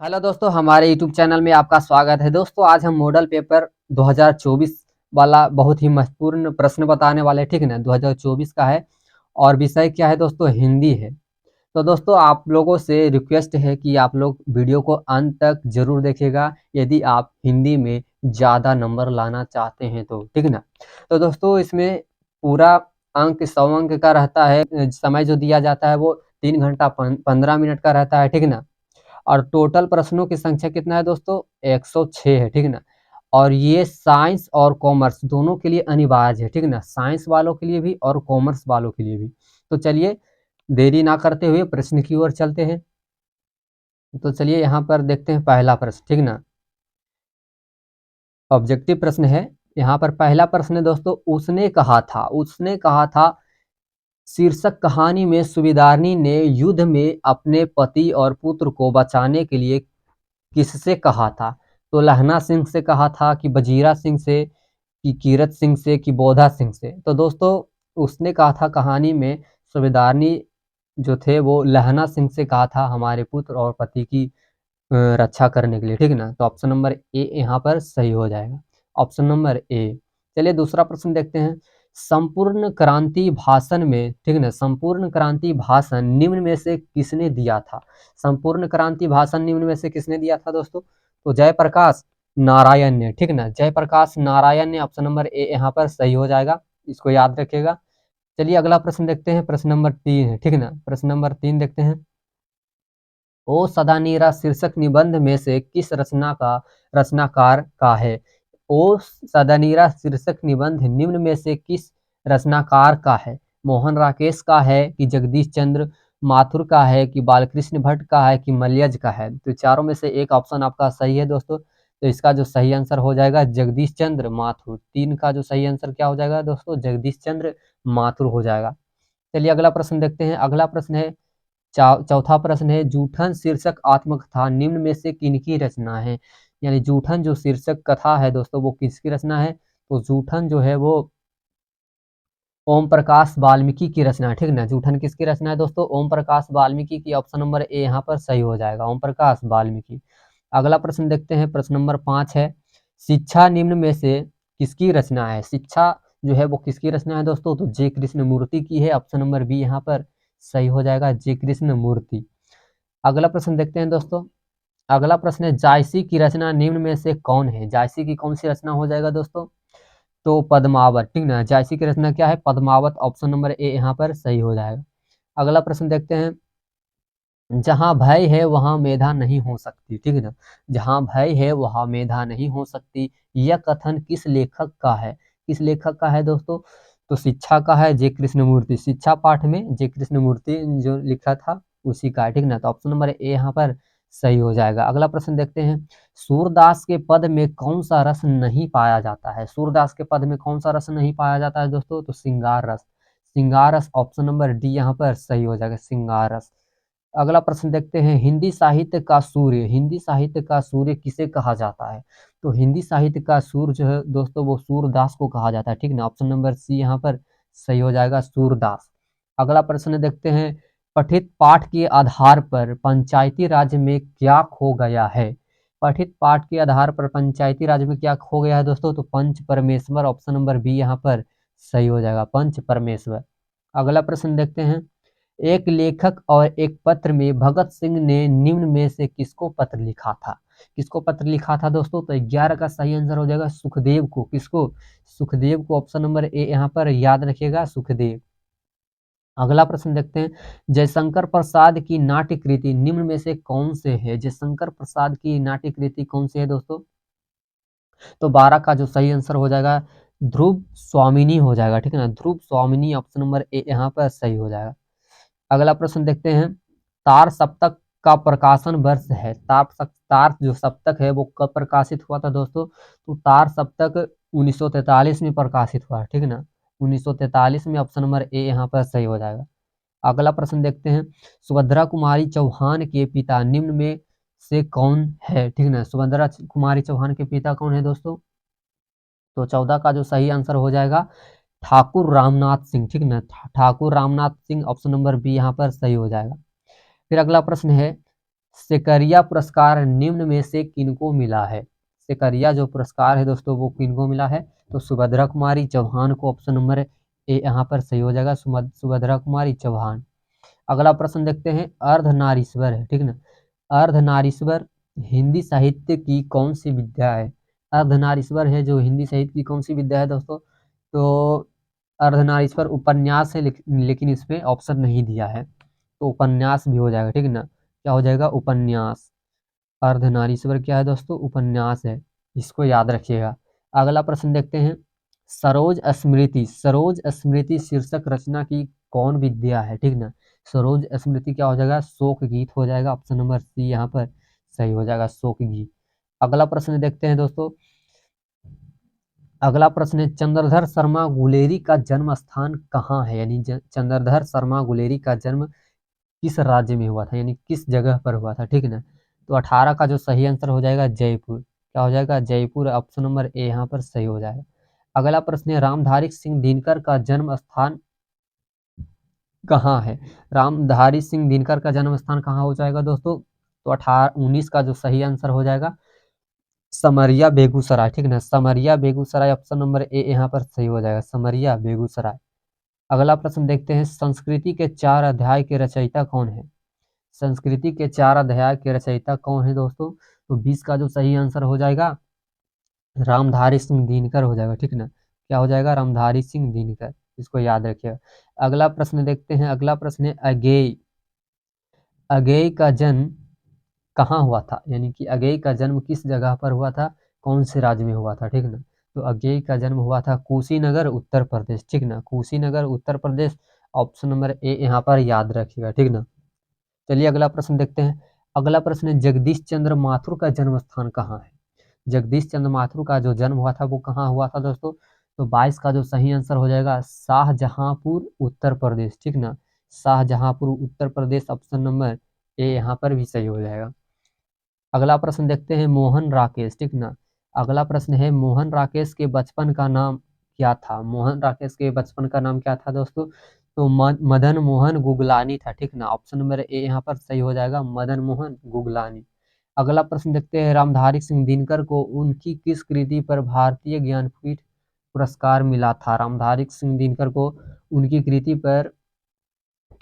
Hello दोस्तों, हमारे YouTube channel में आपका स्वागत है। दोस्तों, आज हम मॉडल पेपर 2024 वाला बहुत ही महत्वपूर्ण प्रश्न बताने वाले हैं, ठीक है ना। 2024 का है और विषय क्या है दोस्तों? हिंदी है। तो दोस्तों, आप लोगों से रिक्वेस्ट है कि आप लोग वीडियो को अंत तक जरूर देखिएगा, यदि आप हिंदी में ज़्यादा नंबर लाना चाहते हैं तो, ठीक है ना। तो दोस्तों, इसमें पूरा अंक 100 अंक का रहता है। समय जो दिया जाता है वो 3 घंटा 15 मिनट का रहता है, ठीक है ना। और टोटल प्रश्नों की संख्या कितना है दोस्तों? 106 है, ठीक है ना। और ये साइंस और कॉमर्स दोनों के लिए अनिवार्य है, ठीक है ना। साइंस वालों के लिए भी और कॉमर्स वालों के लिए भी। तो चलिए, देरी ना करते हुए प्रश्न की ओर चलते हैं। तो चलिए यहाँ पर देखते हैं पहला प्रश्न, ठीक ना। ऑब्जेक्टिव प्रश्न है। यहाँ पर पहला प्रश्न है दोस्तों, उसने कहा था शीर्षक कहानी में सुबेदारनी ने युद्ध में अपने पति और पुत्र को बचाने के लिए किससे कहा था? तो लहना सिंह से कहा था कि वजीरा सिंह से, कि कीरत सिंह से, कि बोधा सिंह से। तो दोस्तों, उसने कहा था कहानी में सूबेदारनी जो थे वो लहना सिंह से कहा था हमारे पुत्र और पति की रक्षा करने के लिए, ठीक है ना। तो ऑप्शन नंबर ए यहाँ पर सही हो जाएगा। Option number A. चलिए दूसरा प्रश्न देखते हैं। संपूर्ण क्रांति भाषण में, ठीक है ना, संपूर्ण क्रांति भाषण निम्न में से किसने दिया था? संपूर्ण क्रांति भाषण निम्न में से किसने दिया था दोस्तों? तो जयप्रकाश नारायण ने, ठीक है ना। जयप्रकाश नारायण ने। ऑप्शन नंबर ए यहाँ पर सही हो जाएगा, इसको याद रखिएगा। चलिए अगला प्रश्न देखते हैं। प्रश्न नंबर 3 है, ठीक है ना। प्रश्न नंबर 3 देखते हैं। ओ सदा नीरा शीर्षक निबंध में से किस रचनाकार का है? ओ सदानीरा शीर्षक निबंध निम्न में से किस रचनाकार का है? मोहन राकेश का है, कि जगदीश चंद्र माथुर का है, कि बालकृष्ण भट्ट का है, कि मलयज का है? तो चारों में से एक ऑप्शन आपका सही है दोस्तों। तो इसका जो सही आंसर हो जाएगा जगदीश चंद्र माथुर। 3 का जो सही आंसर क्या हो जाएगा दोस्तों? जगदीश चंद्र माथुर हो जाएगा। चलिए अगला प्रश्न देखते हैं। अगला प्रश्न है, चौथा प्रश्न है, जूठन शीर्षक आत्मकथा निम्न में से किनकी रचना है? यानी जूठन जो शीर्षक कथा है दोस्तों वो किसकी रचना है? तो जूठन जो है वो ओम प्रकाश वाल्मीकि की रचना है, ठीक है ना। जूठन किसकी रचना है दोस्तों? ओम प्रकाश वाल्मीकि की। ऑप्शन नंबर ए यहाँ पर सही हो जाएगा, ओम प्रकाश वाल्मीकि। अगला प्रश्न देखते हैं। प्रश्न नंबर 5 है, शिक्षा निम्न में से किसकी रचना है? शिक्षा जो है वो किसकी रचना है दोस्तों? तो जे कृष्ण मूर्ति की है। ऑप्शन नंबर बी यहाँ पर सही हो जाएगा, जे कृष्ण मूर्ति। अगला प्रश्न देखते हैं दोस्तों। अगला प्रश्न है, जायसी की रचना निम्न में से कौन है? जायसी की कौन सी रचना हो जाएगा दोस्तों? तो पद्मावत, ठीक ना। जायसी की रचना क्या है? पद्मावत। ऑप्शन नंबर ए यहाँ पर सही हो जाएगा। अगला प्रश्न देखते हैं। जहाँ भय है वहाँ मेधा नहीं हो सकती, ठीक है ना। जहाँ भय है वहाँ मेधा नहीं हो सकती, यह कथन किस लेखक का है? किस लेखक का है दोस्तों? तो शिक्षा का है, जे कृष्णमूर्ति। शिक्षा पाठ में जे कृष्णमूर्ति जो लिखा था उसी का है, ठीक ना। तो ऑप्शन नंबर ए यहाँ पर सही हो जाएगा। अगला प्रश्न देखते हैं। सूरदास के पद में कौन सा रस नहीं पाया जाता है? सूरदास के पद में कौन सा रस नहीं पाया जाता है दोस्तों? तो श्रृंगार रस। श्रृंगार रस। ऑप्शन नंबर डी यहाँ पर सही हो जाएगा, श्रृंगार रस। अगला प्रश्न देखते हैं। हिंदी साहित्य का सूर्य, हिंदी साहित्य का सूर्य किसे कहा जाता है? तो हिंदी साहित्य का सूर्य जो है दोस्तों वो सूरदास को कहा जाता है, ठीक ना। ऑप्शन नंबर सी यहाँ पर सही हो जाएगा, सूरदास। अगला प्रश्न देखते हैं। पठित पाठ के आधार पर पंचायती राज में क्या खो गया है? पठित पाठ के आधार पर पंचायती राज में क्या खो गया है दोस्तों? तो पंच परमेश्वर। ऑप्शन नंबर बी यहाँ पर सही हो जाएगा, पंच परमेश्वर। अगला प्रश्न देखते हैं। एक लेखक और एक पत्र में भगत सिंह ने निम्न में से किसको पत्र लिखा था? किसको पत्र लिखा था दोस्तों? तो 11 का सही आंसर हो जाएगा सुखदेव को। किसको? सुखदेव को। ऑप्शन नंबर ए यहाँ पर याद रखिएगा, सुखदेव। अगला प्रश्न देखते हैं। जयशंकर प्रसाद की नाट्य कृति निम्न में से कौन से है? जयशंकर प्रसाद की नाट्य कृति कौन सी है दोस्तों? तो 12 का जो सही आंसर हो जाएगा ध्रुव स्वामिनी हो जाएगा, ठीक है ना। ध्रुव स्वामिनी। ऑप्शन नंबर ए यहाँ पर सही हो जाएगा। अगला प्रश्न देखते हैं। तार सप्तक का प्रकाशन वर्ष है। तार जो सप्तक है वो कब प्रकाशित हुआ था दोस्तों? तो तार सप्तक 1943 में प्रकाशित हुआ है, ठीक है ना। 1943 में। ऑप्शन नंबर ए यहाँ पर सही हो जाएगा। अगला प्रश्न देखते हैं। सुभद्रा कुमारी चौहान के पिता निम्न में से कौन है? ठीक है ना। सुभद्रा कुमारी चौहान के पिता कौन है दोस्तों? तो 14 का जो सही आंसर हो जाएगा ठाकुर रामनाथ सिंह, ठीक ना। Thakur Ramnath Singh. Option number B यहाँ पर सही हो जाएगा। फिर अगला प्रश्न है। सेकरिया पुरस्कार निम्न में से किनको मिला है? सेकरिया जो पुरस्कार है दोस्तों वो किनको मिला है? तो सुभद्रा कुमारी चौहान को ऑप्शन नंबर ए यहाँ पर सही हो जाएगा, सुभद्रा कुमारी चौहान। अगला प्रश्न देखते हैं, अर्धनारीश्वर है, ठीक ना। अर्धनारीश्वर हिंदी साहित्य की कौन सी विद्या है? अर्धनारीश्वर है जो हिंदी साहित्य की कौन सी विद्या है दोस्तों? तो अर्धनारीश्वर उपन्यास है, लेकिन इसमें ऑप्शन नहीं दिया है, तो उपन्यास भी हो जाएगा, ठीक ना। क्या हो जाएगा? उपन्यास। अर्धनारीश्वर क्या है दोस्तों? उपन्यास है, इसको याद रखिएगा। अगला प्रश्न देखते हैं, सरोज स्मृति, सरोज स्मृति शीर्षक रचना की कौन विद्या है? ठीक ना। सरोज स्मृति क्या हो जाएगा? शोक गीत हो जाएगा, ऑप्शन नंबर सी यहाँ पर सही हो जाएगा, शोक गीत। अगला प्रश्न देखते हैं दोस्तों, अगला प्रश्न है, चंद्रधर शर्मा गुलेरी का जन्म स्थान कहाँ है? यानी चंद्रधर शर्मा गुलेरी का जन्म किस राज्य में हुआ था, यानी किस जगह पर हुआ था, ठीक ना। तो 18 का जो सही आंसर हो जाएगा जयपुर। क्या हो जाएगा? जयपुर, ऑप्शन नंबर ए यहाँ पर सही हो जाएगा। अगला प्रश्न है, रामधारी सिंह दिनकर का जन्म स्थान कहाँ है? रामधारी सिंह दिनकर का जन्म स्थान कहाँ हो जाएगा दोस्तों? तो 19 का जो सही आंसर हो जाएगा समरिया बेगूसराय, ठीक ना। समरिया बेगूसराय, ऑप्शन नंबर ए यहाँ पर सही हो जाएगा, समरिया बेगूसराय। अगला प्रश्न देखते हैं, संस्कृति के 4 अध्याय के रचयिता कौन है? संस्कृति के 4 अध्याय के रचयिता कौन है दोस्तों? तो 20 का जो सही आंसर हो जाएगा रामधारी सिंह दिनकर हो जाएगा, ठीक ना। क्या हो जाएगा? रामधारी सिंह दिनकर, इसको याद रखिएगा। अगला प्रश्न देखते हैं, अगला प्रश्न है, अगेय, अगेय का जन्म कहाँ हुआ था? यानी कि अगेय का जन्म किस जगह पर हुआ था, कौन से राज्य में हुआ था, ठीक ना। तो अगेय का जन्म हुआ था कुशीनगर, उत्तर प्रदेश, ठीक ना, Kushinagar, Uttar Pradesh, option number A यहाँ पर याद रखिएगा, ठीक ना। चलिए अगला प्रश्न देखते हैं, अगला प्रश्न है, जगदीश चंद्र माथुर का जन्म स्थान कहाँ है? जगदीश चंद्र माथुर का जो जन्म हुआ था वो कहाँ हुआ था दोस्तों? तो 22 का जो सही आंसर हो जाएगा शाहजहांपुर, उत्तर प्रदेश, ठीक ना। Shahjahanpur, Uttar Pradesh, option number A यहाँ पर भी सही हो जाएगा। अगला प्रश्न देखते हैं, मोहन राकेश, ठीक ना। अगला प्रश्न है, मोहन राकेश के बचपन का नाम क्या था? मोहन राकेश के बचपन का नाम क्या था दोस्तों? तो मदन मोहन गुगलानी था, ठीक ना। ऑप्शन नंबर ए यहाँ पर सही हो जाएगा, मदन मोहन गुगलानी। अगला प्रश्न देखते हैं, रामधारी सिंह दिनकर को उनकी किस कृति पर भारतीय ज्ञानपीठ पुरस्कार मिला था? रामधारी सिंह दिनकर को उनकी कृति पर,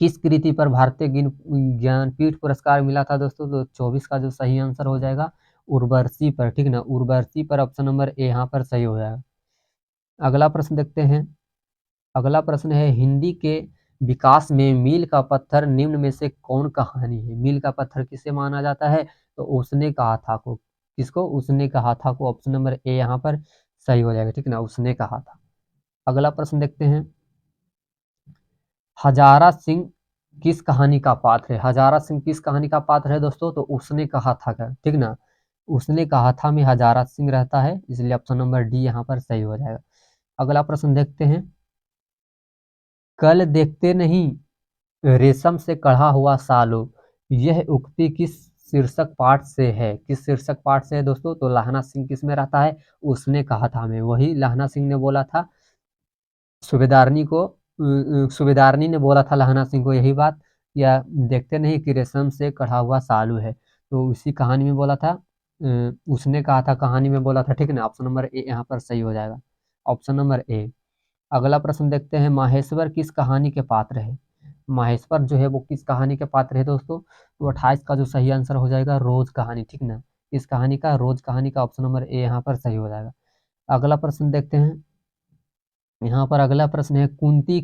किस कृति पर भारतीय ज्ञानपीठ पुरस्कार मिला था दोस्तों? तो 24 का जो सही आंसर हो जाएगा उर्वशी पर, ठीक ना, उर्वशी पर, ऑप्शन नंबर ए यहाँ पर सही हो जाएगा। अगला प्रश्न देखते हैं, अगला प्रश्न है, हिंदी के विकास में मील का पत्थर निम्न में से कौन कहानी है? मील का पत्थर किसे माना जाता है? तो उसने कहा था को, किसको? उसने कहा था को, ऑप्शन नंबर ए यहाँ पर सही हो जाएगा, ठीक ना, उसने कहा था। अगला प्रश्न देखते हैं, हजारा सिंह किस कहानी का पात्र है? हजारा सिंह किस कहानी का पात्र है दोस्तों? तो उसने कहा था का, ठीक ना, उसने कहा था में हजारा सिंह रहता है, इसलिए ऑप्शन नंबर डी यहाँ पर सही हो जाएगा। अगला प्रश्न देखते हैं, कल देखते नहीं रेशम से कढ़ा हुआ सालो, यह उक्ति किस शीर्षक पाठ से है? किस शीर्षक पाठ से है दोस्तों? तो लहना सिंह किस में रहता है? उसने कहा था में, वही लहना सिंह ने बोला था सूबेदारनी को, सूबेदारनी ने बोला था लहना सिंह को यही बात, या देखते नहीं कि रेशम से कढ़ा हुआ सालू है, तो उसी कहानी में बोला था, उसने कहा था कहानी में बोला था, ठीक ना। ऑप्शन नंबर ए यहाँ पर सही हो जाएगा, ऑप्शन नंबर ए। अगला प्रश्न देखते हैं, माहेश्वर किस कहानी के पात्र है? माहेश्वर जो है वो किस कहानी के पात्र है दोस्तों? तो 28 का जो सही आंसर हो जाएगा रोज कहानी, ठीक ना, इस कहानी का, रोज कहानी का, ऑप्शन नंबर ए यहाँ पर सही हो जाएगा। अगला प्रश्न देखते हैं, यहाँ पर अगला प्रश्न है, कुंती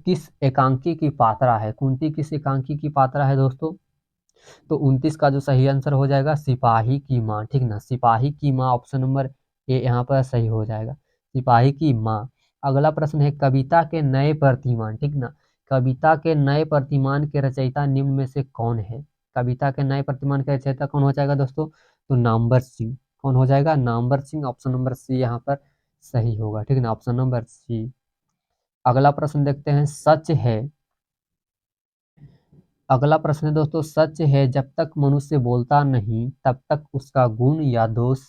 किस एकांकी की पात्रा है? कुंती किस एकांकी की पात्रा है दोस्तों? तो 29 का जो सही आंसर हो जाएगा सिपाही की माँ, ठीक ना, सिपाही की माँ, ऑप्शन नंबर ए यहाँ पर सही हो जाएगा, सिपाही की माँ। अगला प्रश्न है, कविता के नए प्रतिमान, ठीक ना, कविता के नए प्रतिमान के रचयिता निम्न में से कौन है? कविता के नए प्रतिमान के रचयिता कौन हो जाएगा दोस्तों? तो नामवर सिंह, कौन हो जाएगा? Namvar Singh, option number C यहाँ पर सही होगा, ठीक ना, ऑप्शन नंबर सी। अगला प्रश्न देखते हैं, सच है, अगला प्रश्न है दोस्तों, सच है जब तक मनुष्य बोलता नहीं तब तक उसका गुण या दोष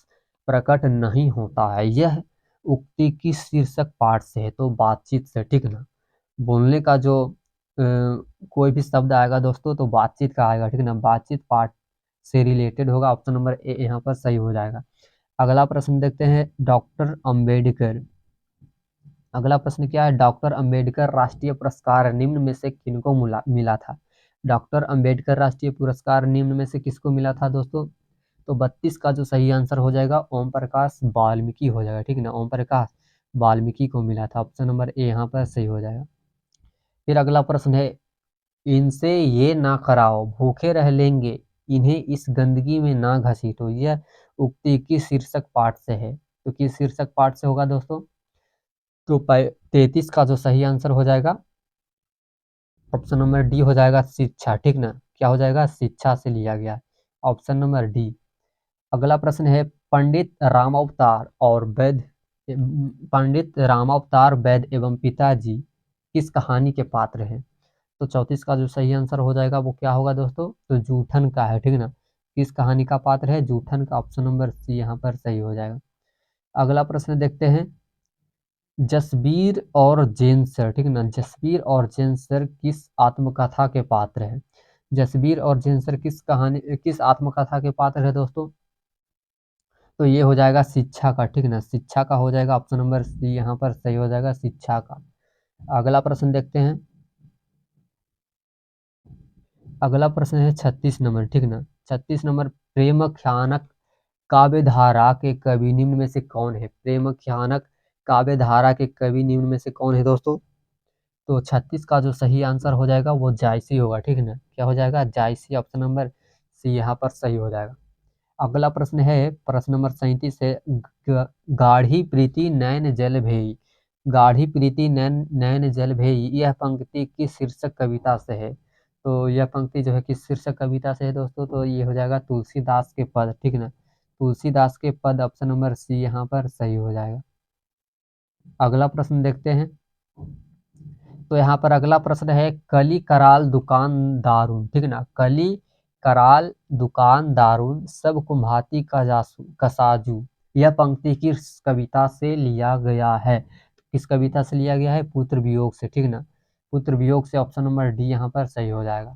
प्रकट नहीं होता है, यह उक्ति किस शीर्षक पाठ से है? तो बातचीत से, ठीक ना। बोलने का जो कोई भी शब्द आएगा दोस्तों तो बातचीत का आएगा, ठीक है ना, बातचीत पाठ से रिलेटेड होगा। ऑप्शन नंबर ए यहाँ पर सही हो जाएगा। अगला प्रश्न देखते हैं, डॉक्टर अंबेडकर। अगला प्रश्न क्या है, डॉक्टर अंबेडकर राष्ट्रीय पुरस्कार निम्न में से किनको मिला था? डॉक्टर अंबेडकर राष्ट्रीय पुरस्कार निम्न में से किसको मिला था दोस्तों? तो 32 का जो सही आंसर हो जाएगा ओम प्रकाश वाल्मीकि हो जाएगा, ठीक है ना, ओम प्रकाश वाल्मीकि को मिला था। ऑप्शन नंबर ए यहाँ पर सही हो जाएगा। फिर अगला प्रश्न है, इनसे ये ना कराओ भूखे रह लेंगे, इन्हें इस गंदगी में ना घसीटो। यह उक्ति किस शीर्षक पाठ से है? तो किस शीर्षक पाठ से होगा दोस्तों? तो 33 का जो सही आंसर हो जाएगा ऑप्शन नंबर डी हो जाएगा, शिक्षा, ठीक ना, क्या हो जाएगा, शिक्षा से लिया गया, ऑप्शन नंबर डी। अगला प्रश्न है, पंडित रामावतार वैद्य एवं पिताजी किस कहानी के पात्र हैं? तो 34 का जो सही आंसर हो जाएगा वो क्या होगा दोस्तों? तो जूठन का है, ठीक ना, किस कहानी का पात्र है? जूठन का, ऑप्शन नंबर सी यहाँ पर सही हो जाएगा। अगला प्रश्न देखते हैं, जसबीर और जेनसर, ठीक है ना, जसबीर और जेनसर किस आत्मकथा के पात्र हैं? जसबीर और जेनसर किस आत्मकथा के पात्र है दोस्तों? तो ये हो जाएगा शिक्षा का, ठीक है ना, शिक्षा का हो जाएगा, ऑप्शन नंबर सी यहाँ पर सही हो जाएगा, शिक्षा का। अगला प्रश्न देखते हैं, अगला प्रश्न है 36 नंबर, ठीक ना, 36 नंबर, प्रेम ख्यानक काव्य धारा के कवि निम्न में से कौन है? प्रेम ख्यानक काव्य धारा के कवि निम्न में से कौन है दोस्तों? तो 36 का जो सही आंसर हो जाएगा वो जायसी होगा, ठीक है ना, क्या हो जाएगा, जायसी, ऑप्शन नंबर सी यहाँ पर सही हो जाएगा। अगला प्रश्न है, प्रश्न नंबर 37 है, गाढ़ी प्रीति नैन जल भेई, गाढ़ी प्रीति नैन नैन जल भेई, यह पंक्ति किस शीर्षक कविता से है? तो यह पंक्ति जो है किस शीर्षक कविता से है दोस्तों? तो ये हो जाएगा तुलसीदास के पद, ठीक है ना, तुलसीदास के पद, ऑप्शन नंबर सी यहाँ पर सही हो जाएगा। अगला प्रश्न देखते हैं, तो यहाँ पर अगला प्रश्न है, कली कराल दुकानदारुन, ठीक है ना, कली कराल दुकानदारुन सब कुम्हाती का जासू कसाजू, यह पंक्ति किस कविता से लिया गया है? किस कविता से लिया गया है? पुत्र वियोग से, ठीक है ना, पुत्र वियोग से, ऑप्शन नंबर डी यहाँ पर सही हो जाएगा।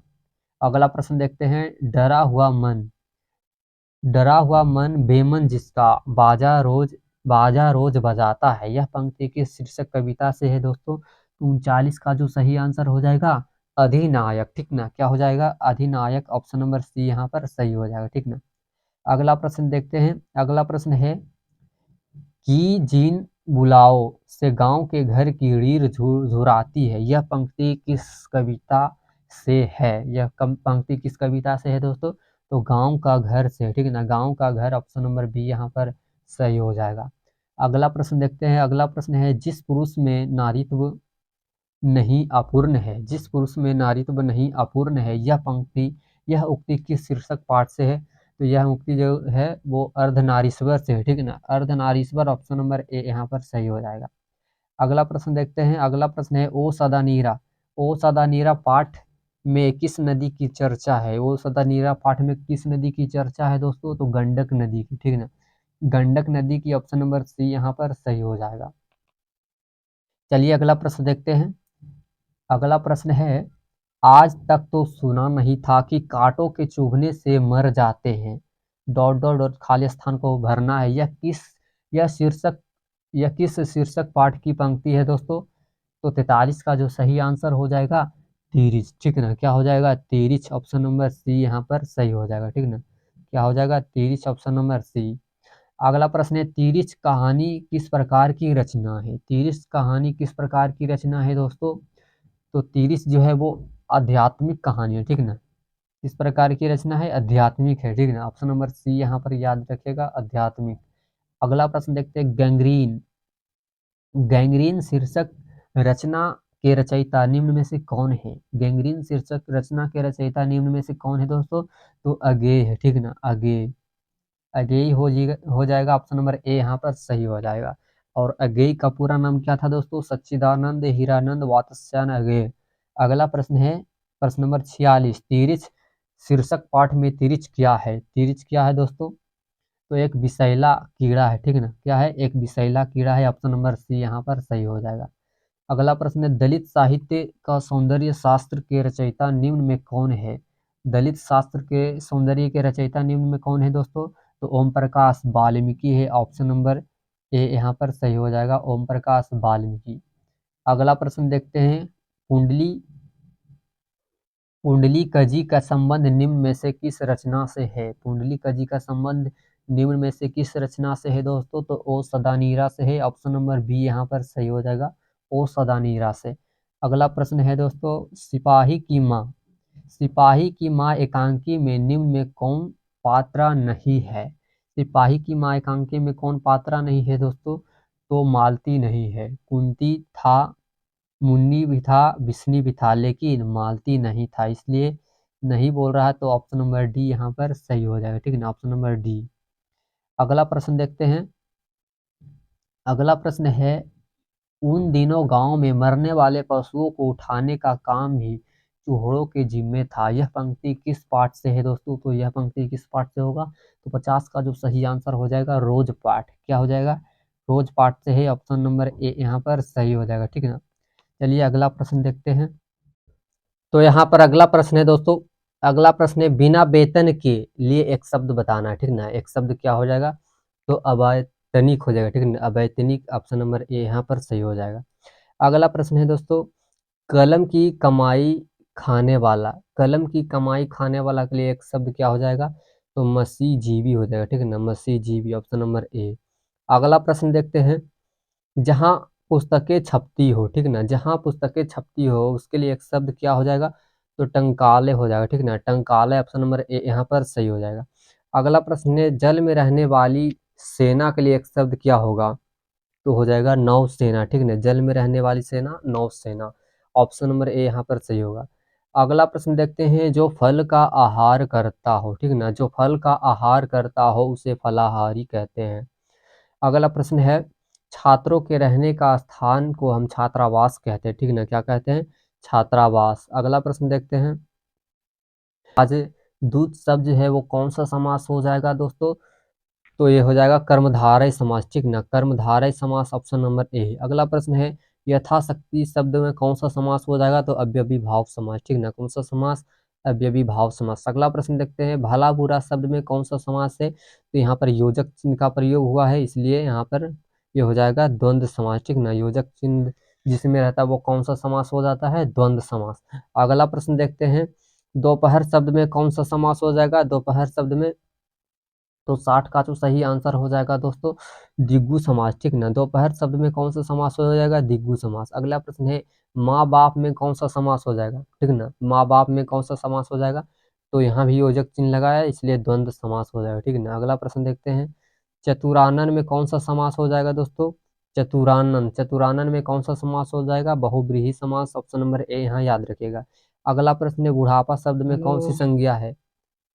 अगला प्रश्न देखते हैं, डरा हुआ मन बेमन जिसका बाजा रोज बजाता है, यह पंक्ति किस शीर्षक कविता से है दोस्तों? 39 का जो सही आंसर हो जाएगा अधिनायक, ठीक ना, क्या हो जाएगा, अधिनायक, ऑप्शन नंबर सी यहाँ पर सही हो जाएगा, ठीक ना। अगला प्रश्न देखते हैं, अगला प्रश्न है, कि जिन बुलाओ से गांव के घर की रीढ़ झुराती है, यह पंक्ति किस कविता से है? यह पंक्ति किस कविता से है दोस्तों? तो गांव का घर से, ठीक है ना, गांव का घर, ऑप्शन नंबर बी यहाँ पर सही हो जाएगा। अगला प्रश्न देखते हैं, अगला प्रश्न है, जिस पुरुष में नारीत्व नहीं अपूर्ण है, जिस पुरुष में नारीत्व नहीं अपूर्ण है, यह उक्ति किस शीर्षक पाठ से है? तो यह उक्ति जो है वो अर्धनारीश्वर से है, ठीक है ना, अर्धनारीश्वर, ऑप्शन नंबर ए यहाँ पर सही हो जाएगा। अगला प्रश्न देखते हैं, अगला प्रश्न है, ओ सदा नीरा पाठ में किस नदी की चर्चा है? ओ सदा नीरा पाठ में किस नदी की चर्चा है दोस्तों? तो गंडक नदी की, ठीक है ना, गंडक नदी की, ऑप्शन नंबर सी यहाँ पर सही हो जाएगा। चलिए अगला प्रश्न देखते हैं, अगला प्रश्न है, आज तक तो सुना नहीं था कि कांटों के चुभने से मर जाते हैं, डॉट डॉट डॉट खाली स्थान को भरना है, यह शीर्षक यह किस शीर्षक पाठ की पंक्ति है दोस्तों? तो 43 का जो सही आंसर हो जाएगा तिरिच, ठीक है ना, क्या हो जाएगा, तिरिच, ऑप्शन नंबर सी यहाँ पर सही हो जाएगा, ठीक है ना, क्या हो जाएगा, तिरिच, ऑप्शन नंबर सी। अगला प्रश्न है, तिरिच कहानी किस प्रकार की रचना है? तिरिच कहानी किस प्रकार की रचना है दोस्तों? तो तिरिच जो है वो आध्यात्मिक कहानी है, ठीक है ना, इस प्रकार की रचना है, आध्यात्मिक है, ठीक है ना, ऑप्शन नंबर सी यहाँ पर याद रखिएगा, आध्यात्मिक। अगला प्रश्न देखते हैं, गैंग्रीन गैंग्रीन शीर्षक रचना के रचयिता निम्न में से कौन है? गैंग्रीन शीर्षक रचना के रचयिता निम्न में से कौन है दोस्तों? तो अगेय है, ठीक है ना, अगेय, अगेय हो जाएगा, ऑप्शन नंबर ए यहाँ पर सही हो जाएगा। और अगेय का पूरा नाम क्या था दोस्तों? सच्चिदानंद हीरानंद वात्स्यायन अगेय। अगला प्रश्न है, प्रश्न नंबर 46, तिरिच शीर्षक पाठ में तिरिच क्या है? तिरिच क्या है दोस्तों? तो एक विषैला कीड़ा है, ठीक है ना, क्या है, एक विषैला कीड़ा है, ऑप्शन नंबर सी यहाँ पर सही हो जाएगा। अगला प्रश्न है, दलित साहित्य का सौंदर्य शास्त्र के रचयिता निम्न में कौन है? दलित शास्त्र के सौंदर्य के रचयिता निम्न में कौन है दोस्तों? तो ओम प्रकाश वाल्मीकि है। ऑप्शन नंबर ए यहाँ पर सही हो जाएगा, ओम प्रकाश वाल्मीकि। अगला प्रश्न देखते हैं, कुंडली पुंडलीकजी का संबंध निम्न में से किस रचना से है? पुंडलीकजी का संबंध निम्न में से किस रचना से है दोस्तों? तो ओ सदानीरा से है। ऑप्शन नंबर बी यहाँ पर सही हो जाएगा, ओ सदानीरा से। अगला प्रश्न है दोस्तों, सिपाही की माँ। सिपाही की माँ एकांकी में निम्न में कौन पात्रा नहीं है? सिपाही की माँ एकांकी में कौन पात्रा नहीं है दोस्तों? तो मालती नहीं है। कुंती था, मुन्नी भी था, बिस्नी भी था, लेकिन मालती नहीं था, इसलिए नहीं बोल रहा है। तो ऑप्शन नंबर डी यहाँ पर सही हो जाएगा, ठीक है ना, ऑप्शन नंबर डी। अगला प्रश्न देखते हैं। अगला प्रश्न है, उन दिनों गांव में मरने वाले पशुओं को उठाने का काम भी चूहोड़ों के जिम्मे था। यह पंक्ति किस पाठ से है दोस्तों? तो यह पंक्ति किस पाठ से होगा? तो 50 का जो सही आंसर हो जाएगा रोज पाठ। क्या हो जाएगा? रोज पाठ से है। ऑप्शन नंबर ए यहाँ पर सही हो जाएगा, ठीक है ना। चलिए अगला प्रश्न देखते हैं। तो यहाँ पर अगला प्रश्न है दोस्तों, अगला प्रश्न है, बिना वेतन के लिए एक शब्द बताना है, ठीक ना। एक शब्द क्या हो जाएगा? तो अवैतनिक हो जाएगा, ठीक है ना, अवैतनिक। ऑप्शन नंबर ए यहाँ पर सही हो जाएगा। अगला प्रश्न है दोस्तों, कलम की कमाई खाने वाला। कलम की कमाई खाने वाला के लिए एक शब्द क्या हो जाएगा? तो मसीहजीवी हो जाएगा, ठीक है ना, मसीहजीवी। Option number A. अगला प्रश्न देखते हैं, जहाँ पुस्तकें छपती हो, ठीक ना, जहाँ पुस्तकें छपती हो उसके लिए एक शब्द क्या हो जाएगा? तो टंकाले हो जाएगा, ठीक ना, टंकाले। ऑप्शन नंबर ए यहाँ पर सही हो जाएगा। अगला प्रश्न है, जल में रहने वाली सेना के लिए एक शब्द क्या होगा? तो हो जाएगा नौसेना, ठीक ना, जल में रहने वाली सेना नौसेना। ऑप्शन नंबर ए यहाँ पर सही होगा। अगला प्रश्न देखते हैं, जो फल का आहार करता हो, ठीक ना, जो फल का आहार करता हो उसे फलाहारी कहते हैं। अगला प्रश्न है, छात्रों के रहने का स्थान को हम छात्रावास कहते हैं, ठीक ना, क्या कहते हैं? छात्रावास। अगला प्रश्न देखते हैं, आज दूध शब्द जो है वो कौन सा समास हो जाएगा दोस्तों? तो ये हो जाएगा कर्मधारय समास, ठीक ना, कर्मधारय समास। Option number A. अगला प्रश्न है, यथाशक्ति शब्द में कौन सा समास हो जाएगा? तो अव्ययी भाव समास, ठीक ना, कौन सा समास? अव्ययी भाव समास। अगला प्रश्न देखते हैं, भला बुरा शब्द में कौन सा समास है? तो यहाँ पर योजक चिन्ह का प्रयोग हुआ है, इसलिए यहाँ पर ये हो जाएगा द्वंद्व समास, ठीक ना, योजक चिन्ह जिसमें रहता है वो कौन सा समास हो जाता है? द्वंद्व समास। अगला प्रश्न देखते हैं, दोपहर शब्द में कौन सा समास हो जाएगा? दोपहर शब्द में तो 60 का जो सही आंसर हो जाएगा दोस्तों दिग्गु समास, ठीक ना, दोपहर शब्द में कौन सा समास हो जाएगा? दिग्गु समास। अगला प्रश्न है, माँ बाप में कौन सा समास हो जाएगा? ठीक ना, माँ बाप में कौन सा समास हो जाएगा? तो यहाँ भी योजक चिन्ह लगा है, इसलिए द्वंद्व समास हो जाएगा, ठीक ना। अगला प्रश्न देखते हैं, चतुरानन में कौन सा समास हो जाएगा दोस्तों? चतुरानन, चतुरानन में कौन सा समास हो जाएगा? बहुव्रीहि समास। ऑप्शन नंबर ए यहाँ याद रखिएगा। अगला प्रश्न है, बुढ़ापा शब्द में कौन सी संज्ञा है?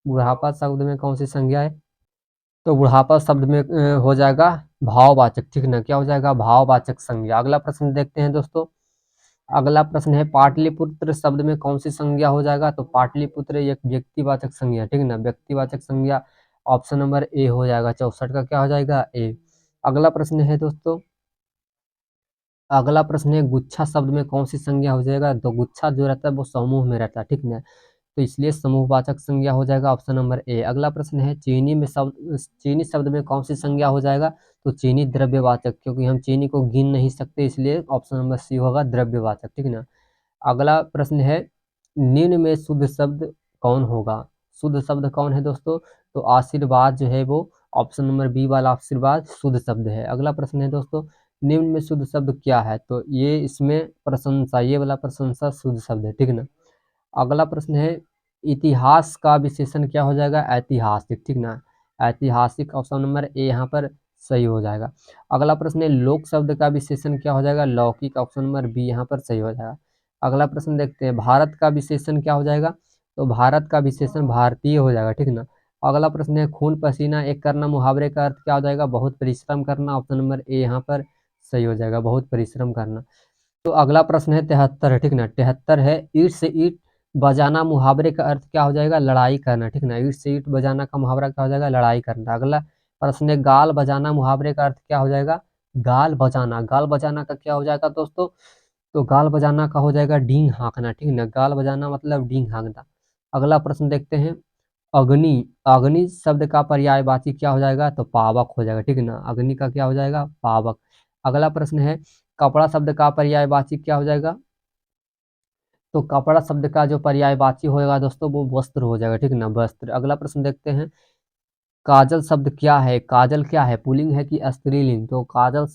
बुढ़ापा शब्द में कौन सी संज्ञा है? तो बुढ़ापा शब्द में हो जाएगा भाववाचक, ठीक ना, क्या हो जाएगा? भाववाचक संज्ञा। अगला प्रश्न देखते हैं दोस्तों, अगला प्रश्न है, पाटलिपुत्र शब्द में कौन सी संज्ञा हो जाएगा? तो पाटलिपुत्र एक व्यक्तिवाचक संज्ञा, ठीक ना, व्यक्तिवाचक संज्ञा। ऑप्शन नंबर ए हो जाएगा, 64 का क्या हो जाएगा? ए। अगला प्रश्न है दोस्तों, अगला प्रश्न है, गुच्छा शब्द में कौन सी संज्ञा हो जाएगा? तो गुच्छा जो रहता है वो समूह में रहता है, ठीक ना, तो इसलिए समूहवाचक संज्ञा हो जाएगा। Option number A. अगला प्रश्न है, चीनी में शब्द, चीनी शब्द में कौन सी संज्ञा हो जाएगा? तो चीनी द्रव्यवाचक, क्योंकि हम चीनी को गिन नहीं सकते, इसलिए ऑप्शन नंबर सी होगा द्रव्यवाचक, ठीक ना। अगला प्रश्न है, निम्न में शुद्ध शब्द कौन होगा? शुद्ध शब्द कौन है दोस्तों? तो आशीर्वाद जो है वो ऑप्शन नंबर बी वाला आशीर्वाद शुद्ध शब्द है। अगला प्रश्न है दोस्तों, निम्न में शुद्ध शब्द क्या है? तो ये इसमें प्रशंसा, ये वाला प्रशंसा शुद्ध शब्द है, ठीक ना। अगला प्रश्न है, इतिहास का विशेषण क्या हो जाएगा? ऐतिहासिक, ठीक ना, ऐतिहासिक। ऑप्शन नंबर ए यहाँ पर सही हो जाएगा। अगला प्रश्न है, लोक शब्द का विशेषण क्या हो जाएगा? लौकिक। ऑप्शन नंबर बी यहाँ पर सही हो जाएगा। अगला प्रश्न देखते हैं, भारत का विशेषण क्या हो जाएगा? तो भारत का विशेषण भारतीय हो जाएगा, ठीक ना। अगला प्रश्न है, खून पसीना एक करना मुहावरे का अर्थ क्या हो जाएगा? बहुत परिश्रम करना। ऑप्शन नंबर ए यहाँ पर सही हो जाएगा, बहुत परिश्रम करना। तो अगला प्रश्न है 73 है, ठीक ना, 73 है, ईंट से ईंट बजाना मुहावरे का अर्थ क्या हो जाएगा? लड़ाई करना, ठीक ना, ईंट से ईंट बजाना का मुहावरा क्या हो जाएगा? लड़ाई करना। अगला प्रश्न है, गाल बजाना मुहावरे का अर्थ क्या हो जाएगा? गाल बजाना, गाल बजाना का क्या हो जाएगा दोस्तों? तो गाल बजाना का हो जाएगा डींग हाँकना, ठीक है ना, गाल बजाना मतलब डींग हाँकना। अगला प्रश्न देखते हैं, अग्नि, अग्नि शब्द का पर्यायवाची क्या हो जाएगा, तो पावक हो जाएगा, ठीक है ना, अग्नि का क्या हो जाएगा, पावक। अगला प्रश्न है, कपड़ा शब्द का पर्यायवाची क्या हो जाएगा, तो कपड़ा शब्द का जो पर्यायवाची होगा दोस्तों वो वस्त्र हो जाएगा, ठीक है ना, वस्त्र। अगला प्रश्न देखते हैं, काजल शब्द क्या है, काजल क्या है, पुल्लिंग है कि स्त्रीलिंग, तो काजल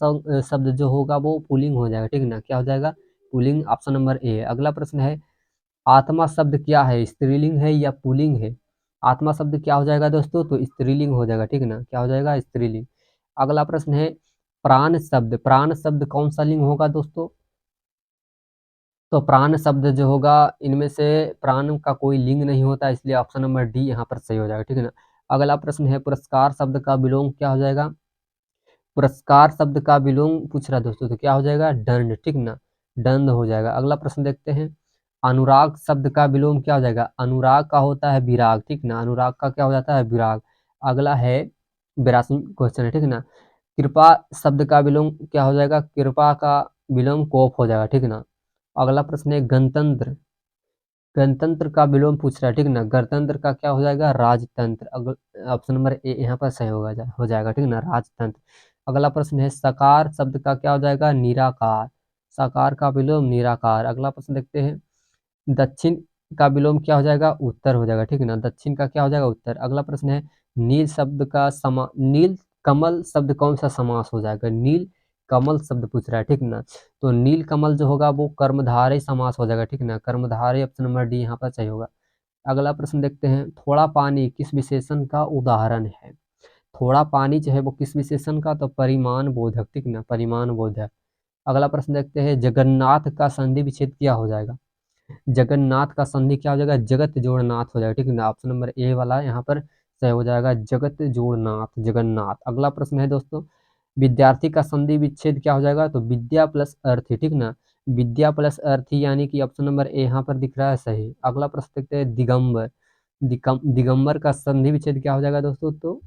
शब्द जो होगा वो पुल्लिंग हो जाएगा, ठीक है ना, क्या हो जाएगा, पुल्लिंग, ऑप्शन नंबर ए। अगला प्रश्न है, आत्मा शब्द क्या है, स्त्रीलिंग है या पुल्लिंग है, आत्मा शब्द क्या हो जाएगा दोस्तों, तो स्त्रीलिंग हो जाएगा, ठीक है ना, क्या हो जाएगा, स्त्रीलिंग। अगला प्रश्न है, प्राण शब्द, प्राण शब्द कौन सा लिंग होगा दोस्तों, तो प्राण शब्द जो होगा इनमें से प्राण का कोई लिंग नहीं होता, इसलिए ऑप्शन नंबर डी यहाँ पर सही हो जाएगा, ठीक है ना। अगला प्रश्न है, पुरस्कार शब्द का विलोम क्या हो जाएगा, पुरस्कार शब्द का विलोम पूछ रहा है दोस्तों, तो क्या हो जाएगा, दंड, ठीक ना, दंड हो जाएगा। अगला प्रश्न देखते हैं, अनुराग शब्द का विलोम क्या हो जाएगा, अनुराग का होता है विराग, ठीक ना, अनुराग का क्या हो जाता है, विराग। अगला है 82 क्वेश्चन है, ठीक है ना, कृपा शब्द का विलोम क्या हो जाएगा, कृपा का विलोम कोप हो जाएगा, ठीक ना। अगला प्रश्न है, गणतंत्र, गणतंत्र का विलोम पूछ रहा है, ठीक ना, गणतंत्र का क्या हो जाएगा, राजतंत्र। ऑप्शन नंबर ए यहाँ पर सही होगा हो जाएगा, ठीक ना, राजतंत्र। अगला प्रश्न है, सकार शब्द का क्या हो जाएगा, निराकार, सकार का विलोम निराकार। अगला प्रश्न देखते हैं, दक्षिण का विलोम क्या हो जाएगा, उत्तर हो जाएगा, ठीक है ना, दक्षिण का क्या हो जाएगा, उत्तर। अगला प्रश्न है, नील शब्द का नील कमल शब्द कौन सा समास हो जाएगा, नील कमल शब्द पूछ रहा है, ठीक ना, तो नील कमल जो होगा वो कर्मधारय समास हो जाएगा, ठीक ना, कर्मधारय, ऑप्शन नंबर डी यहाँ पर सही होगा। अगला प्रश्न देखते हैं, थोड़ा पानी किस विशेषण का उदाहरण है, थोड़ा पानी जो है वो किस विशेषण का, तो परिमाण बोधक, ठीक ना, परिमाण बोधक। अगला प्रश्न देखते हैं, जगन्नाथ का संधि विच्छेद क्या हो जाएगा, जगन्नाथ का संधि क्या हो जाएगा, जगत जोड़नाथ हो जाएगा, ठीक है ना, ऑप्शन नंबर ए वाला यहाँ पर सही हो जाएगा, जगत जोड़नाथ, जगन्नाथ। अगला प्रश्न है दोस्तों, विद्यार्थी का संधि विच्छेद क्या हो जाएगा, तो विद्या प्लस अर्थी, ठीक ना, विद्या प्लस अर्थी, यानी कि ऑप्शन नंबर ए यहाँ पर दिख रहा है सही। अगला प्रश्न देखते हैं, दिगंबर, दिगंबर का संधि विच्छेद क्या हो जाएगा दोस्तों, तो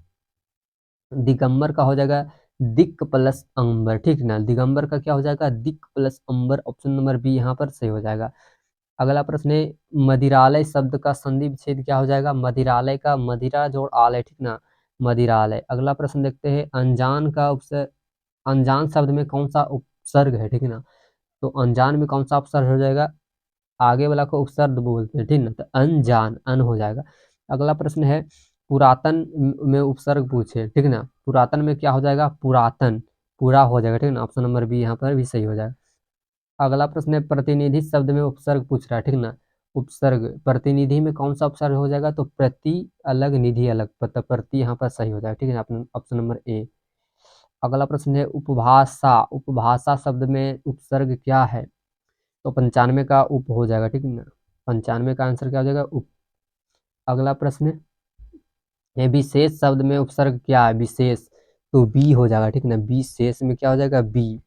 दिगंबर का हो जाएगा दिक प्लस अंबर, ठीक ना, दिगंबर का क्या हो जाएगा, दिक प्लस अंबर, ऑप्शन नंबर बी यहाँ पर सही हो जाएगा। अगला प्रश्न है, मदिरालय शब्द का संधि विच्छेद क्या हो जाएगा, मदिरालय का मदिरा जोड़ आलय, ठीक ना, मदिरालय। अगला प्रश्न देखते हैं, अनजान का उपसर्ग, अनजान शब्द में कौन सा उपसर्ग है, ठीक है ना, तो अनजान में कौन सा उपसर्ग हो जाएगा, आगे वाला को उपसर्ग बोलते हैं, ठीक ना, तो अनजान, अन हो जाएगा। अगला प्रश्न है, पुरातन में उपसर्ग पूछे, ठीक ना, पुरातन में क्या हो जाएगा, पुरातन, पूरा हो जाएगा, ठीक ना, ऑप्शन नंबर बी यहाँ पर भी सही हो जाएगा। अगला प्रश्न है, प्रतिनिधि शब्द में उपसर्ग पूछ रहा है, ठीक ना, उपसर्ग, प्रतिनिधि में कौन सा उपसर्ग हो जाएगा, तो प्रति अलग निधि अलग, प्रति यहाँ पर सही हो जाएगा, ठीक है ना, ऑप्शन नंबर ए। अगला प्रश्न है, उपभाषा, उपभाषा शब्द में उपसर्ग क्या है, तो 95 का उप हो जाएगा, ठीक है ना, 95 का आंसर क्या हो जाएगा, उप। अगला प्रश्न है, विशेष शब्द में उपसर्ग क्या है, विशेष, तो बी हो जाएगा, ठीक है ना, विशेष में क्या हो जाएगा, बी,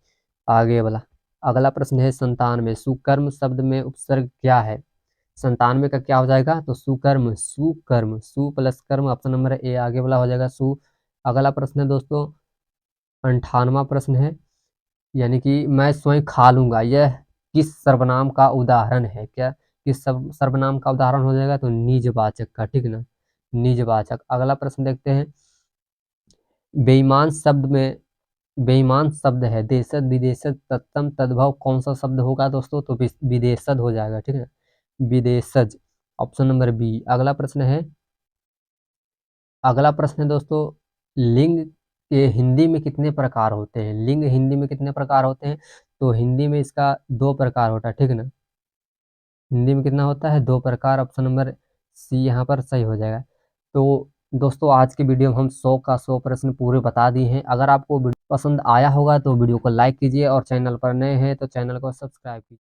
आगे वाला। अगला प्रश्न है, संतान में सुकर्म शब्द में उपसर्ग क्या है, 97 का क्या हो जाएगा, तो सुकर्म, सुकर्म, सु प्लस कर्म, ऑप्शन नंबर ए आगे वाला हो जाएगा, सु। अगला प्रश्न है दोस्तों, 98वां प्रश्न है, यानी कि मैं स्वयं खा लूंगा, यह किस सर्वनाम का उदाहरण है, क्या किस सर्वनाम का उदाहरण हो जाएगा, तो निजवाचक का, ठीक ना, निजवाचक। अगला प्रश्न देखते हैं, बेईमान शब्द में, बेईमान शब्द है, देशज विदेशज तत्सम तद्भव कौन सा शब्द होगा दोस्तों, तो विदेशज हो जाएगा, ठीक है, विदेशज, ऑप्शन नंबर बी। अगला प्रश्न है, अगला प्रश्न है दोस्तों, लिंग के हिंदी में कितने प्रकार होते हैं, लिंग हिंदी में कितने प्रकार होते हैं, तो हिंदी में इसका 2 प्रकार होता है, ठीक है ना, हिंदी में कितना होता है, 2 प्रकार, ऑप्शन नंबर सी यहाँ पर सही हो जाएगा। तो दोस्तों आज के वीडियो में हम 100 का 100 प्रश्न पूरे बता दिए हैं। अगर आपको वीडियो पसंद आया होगा तो वीडियो को लाइक कीजिए और चैनल पर नए हैं तो चैनल को सब्सक्राइब कीजिए।